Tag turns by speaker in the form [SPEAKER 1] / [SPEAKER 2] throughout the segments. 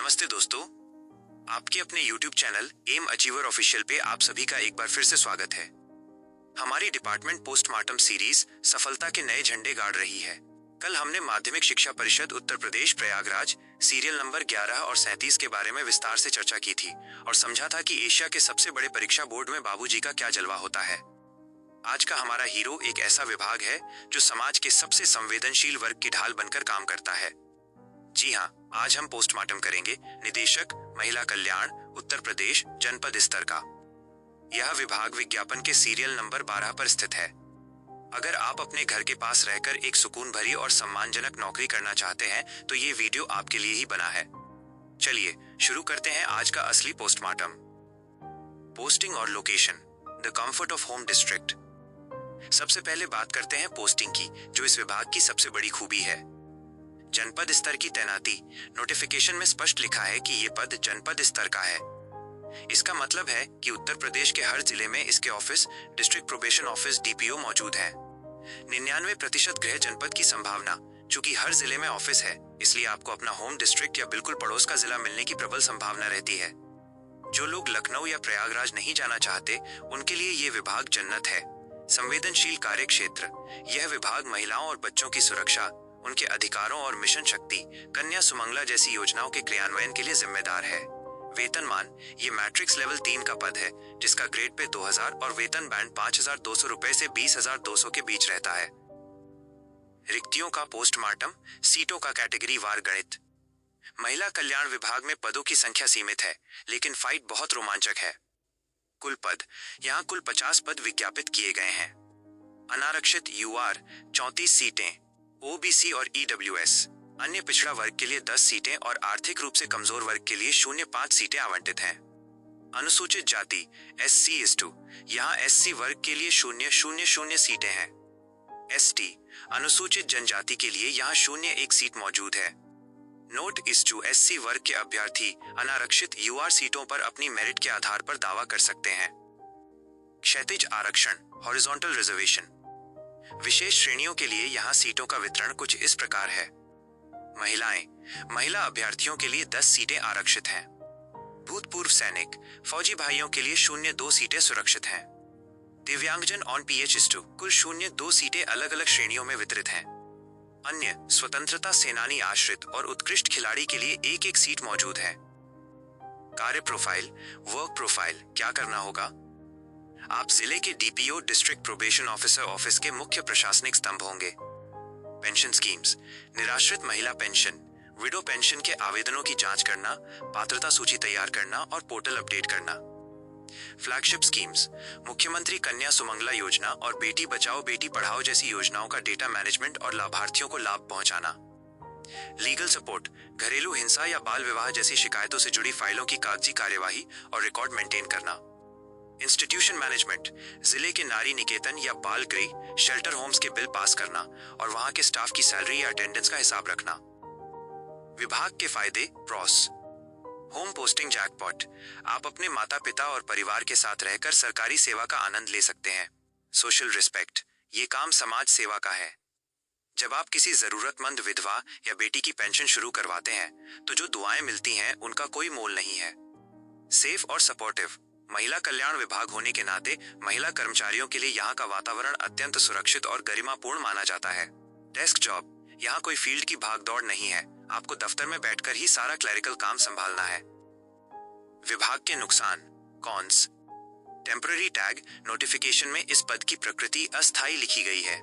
[SPEAKER 1] नमस्ते दोस्तों, आपके अपने YouTube channel M Achiever official पे आप सभी का एक बार फिर से स्वागत है। हमारी डिपार्टमेंट पोस्टमार्टम सीरीज सफलता के नए झंडे गाड़ रही है। कल हमने माध्यमिक शिक्षा परिषद उत्तर प्रदेश प्रयागराज सीरियल नंबर 11 और 37 के बारे में विस्तार से चर्चा की थी और समझा था कि एशिया के सबसे बड़े परीक्षा बोर्ड में बाबूजी का क्या जलवा होता है। आज का हमारा हीरो एक ऐसा विभाग है जो समाज के सबसे संवेदनशील वर्ग की ढाल बनकर काम करता है। जी हाँ, आज हम पोस्टमार्टम करेंगे निदेशक महिला कल्याण उत्तर प्रदेश जनपद स्तर का। यह विभाग विज्ञापन के सीरियल नंबर 12 पर स्थित है। अगर आप अपने घर के पास रहकर एक सुकून भरी और सम्मानजनक नौकरी करना चाहते हैं तो ये वीडियो आपके लिए ही बना है। चलिए शुरू करते हैं आज का असली पोस्टमार्टम। पोस्टिंग और location, the comfort of home district. सबसे पहले बात करते हैं पोस्टिंग की, जो इस विभाग की सबसे बड़ी खूबी है। जनपद स्तर की तैनाती। नोटिफिकेशन में स्पष्ट लिखा है कि ये पद जनपद स्तर का है। इसका मतलब है कि उत्तर प्रदेश के हर जिले में इसके office, district probation office DPO मौजूद है। 99% गृह जनपद की संभावना। चूंकि हर जिले में ऑफिस है, इसलिए आपको अपना होम डिस्ट्रिक्ट या बिल्कुल पड़ोस का जिला मिलने की प्रबल संभावना रहती है। जो लोग लखनऊ या प्रयागराज नहीं जाना चाहते, उनके लिए ये विभाग जन्नत है। संवेदनशील कार्य क्षेत्र। यह विभाग महिलाओं और बच्चों की सुरक्षा, उनके अधिकारों और मिशन शक्ति, कन्या सुमंगला जैसी योजनाओं के क्रियान्वयन के लिए जिम्मेदार है। वेतनमान। ये मैट्रिक्स लेवल 3 का पद है, जिसका ग्रेड पे 2000 और वेतन बैंड 5200 रुपए से 20200 के बीच रहता है। रिक्तियों का पोस्टमार्टम। सीटों का कैटेगरी वार गणित। महिला कल्याण विभाग में पदों की संख्या सीमित है, लेकिन फाइट बहुत रोमांचक है। कुल पद। यहाँ कुल 50 पद विज्ञापित किए गए हैं। अनारक्षित यूआर 34 सीटें, ओबीसी और ईडब्ल्यूएस अन्य पिछड़ा वर्ग के लिए 10 सीटें और आर्थिक रूप से कमजोर वर्ग के लिए 0.5 सीटें आवंटित हैं। अनुसूचित जाति SC/2 यहाँ SC वर्ग के लिए 0.00 सीटें हैं। ST अनुसूचित जनजाति के लिए यहाँ 0.1 सीट मौजूद है। नोट इस SC वर्ग के अभ्यर्थी अनारक्षित UR सीटों पर अपनी मेरिट के आधार पर दावा कर सकते हैं। क्षैतिज आरक्षण हॉरिजॉन्टल रिजर्वेशन। विशेष श्रेणियों के लिए यहाँ सीटों का वितरण कुछ इस प्रकार है। महिला अभ्यर्थियों के लिए 10 सीटें आरक्षित हैं। भूतपूर्व सैनिक, फौजी भाइयों के लिए 0.2 सीटें सुरक्षित हैं। दिव्यांगजन ऑन PH/2 कुल 0.2 सीटें अलग अलग श्रेणियों में वितरित हैं। अन्य स्वतंत्रता सेनानी आश्रित और उत्कृष्ट खिलाड़ी के लिए 1-1 सीट मौजूद है। कार्य प्रोफाइल, वर्क प्रोफाइल। क्या करना होगा? आप जिले के DPO district probation officer office के मुख्य प्रशासनिक स्तंभ होंगे। Pension schemes. निराश्रित महिला पेंशन, विडो पेंशन के आवेदनों की जांच करना, पात्रता सूची तैयार करना और पोर्टल अपडेट करना। Flagship schemes. मुख्यमंत्री कन्या सुमंगला योजना और बेटी बचाओ बेटी पढ़ाओ जैसी योजनाओं का डेटा मैनेजमेंट और लाभार्थियों को लाभ पहुंचाना। Legal support. घरेलू हिंसा या बाल विवाह जैसी शिकायतों से जुड़ी फाइलों की कागजी कार्यवाही और रिकॉर्ड मेंटेन करना। Institution management. जिले के नारी निकेतन या बाल गृह, शेल्टर होम्स के बिल पास करना और वहां के स्टाफ की सैलरी या अटेंडेंस का हिसाब रखना। विभाग के फायदे प्रॉस। Home posting jackpot. आप अपने माता पिता और परिवार के साथ रहकर सरकारी सेवा का आनंद ले सकते हैं। Social respect. ये काम समाज सेवा का है। जब आप किसी जरूरतमंद विधवा या बेटी की पेंशन शुरू करवाते हैं तो जो दुआएं मिलती हैं उनका कोई मोल नहीं है। सेफ और सपोर्टिव। महिला कल्याण विभाग होने के नाते महिला कर्मचारियों के लिए यहाँ का वातावरण अत्यंत सुरक्षित और गरिमापूर्ण माना जाता है। Desk job. यहाँ कोई फील्ड की भागदौड़ नहीं है, आपको दफ्तर में बैठकर ही सारा क्लरिकल काम संभालना है। विभाग के नुकसान कॉन्स। Temporary tag. नोटिफिकेशन में इस पद की प्रकृति अस्थायी लिखी गई है।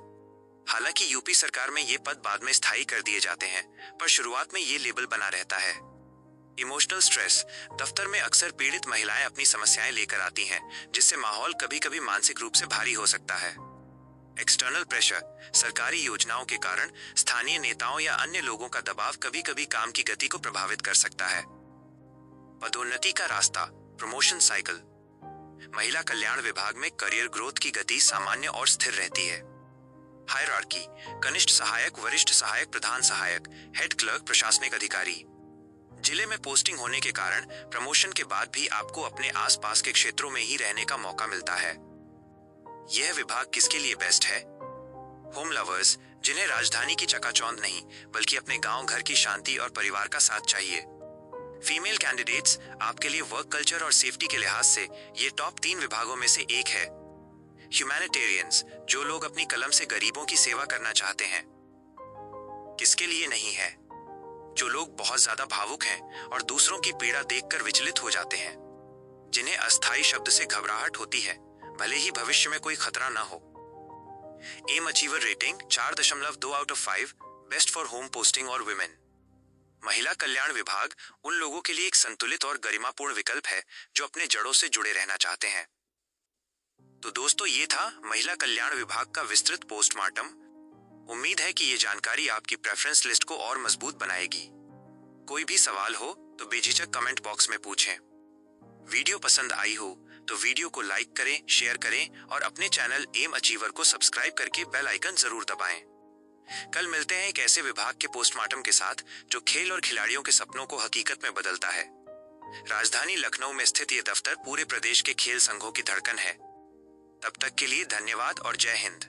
[SPEAKER 1] हालांकि यूपी सरकार में ये पद बाद में स्थायी कर दिए जाते हैं, पर शुरुआत में ये लेबल बना रहता है। Emotional stress. दफ्तर में अक्सर पीड़ित महिलाएं अपनी समस्याएं लेकर आती हैं, जिससे माहौल कभी-कभी मानसिक रूप से भारी हो सकता है। External pressure. सरकारी योजनाओं के कारण स्थानीय नेताओं या अन्य लोगों का दबाव कभी-कभी काम की गति को प्रभावित कर सकता है। पदोन्नति का रास्ता प्रमोशन साइकिल। महिला कल्याण विभाग में करियर ग्रोथ की गति सामान्य और स्थिर रहती है। हायरार्की। कनिष्ठ सहायक, वरिष्ठ सहायक, प्रधान सहायक, हेड क्लर्क, प्रशासनिक अधिकारी। जिले में पोस्टिंग होने के कारण प्रमोशन के बाद भी आपको अपने आसपास के क्षेत्रों में ही रहने का मौका मिलता है। यह विभाग किसके लिए बेस्ट है? होम लवर्स, जिन्हें राजधानी की चकाचौंध नहीं बल्कि अपने गांव घर की शांति और परिवार का साथ चाहिए। फीमेल कैंडिडेट्स, आपके लिए वर्क कल्चर और सेफ्टी के लिहाज से ये टॉप 3 विभागों में से एक है। ह्यूमैनिटेरियंस, जो लोग अपनी कलम से गरीबों की सेवा करना चाहते हैं। किसके लिए नहीं है? जो लोग बहुत ज्यादा भावुक हैं और दूसरों की पीड़ा देखकर विचलित हो जाते हैं, जिन्हें अस्थायी शब्द से घबराहट होती है भले ही भविष्य में कोई खतरा ना हो। M Achiever rating 4.2 out of 5, best for home posting और वुमेन। महिला कल्याण विभाग उन लोगों के लिए एक संतुलित और गरिमापूर्ण विकल्प है जो अपने जड़ों से जुड़े रहना चाहते हैं। तो दोस्तों, ये था महिला कल्याण विभाग का विस्तृत पोस्टमार्टम। उम्मीद है कि ये जानकारी आपकी प्रेफरेंस लिस्ट को और मजबूत बनाएगी। कोई भी सवाल हो तो बेझिझक कमेंट बॉक्स में पूछें। वीडियो पसंद आई हो तो वीडियो को लाइक करें, शेयर करें और अपने चैनल एम अचीवर को सब्सक्राइब करके बेल आइकन जरूर दबाएं। कल मिलते हैं एक ऐसे विभाग के पोस्टमार्टम के साथ जो खेल और खिलाड़ियों के सपनों को हकीकत में बदलता है। राजधानी लखनऊ में स्थित ये दफ्तर पूरे प्रदेश के खेल संघों की धड़कन है। तब तक के लिए धन्यवाद और जय हिंद।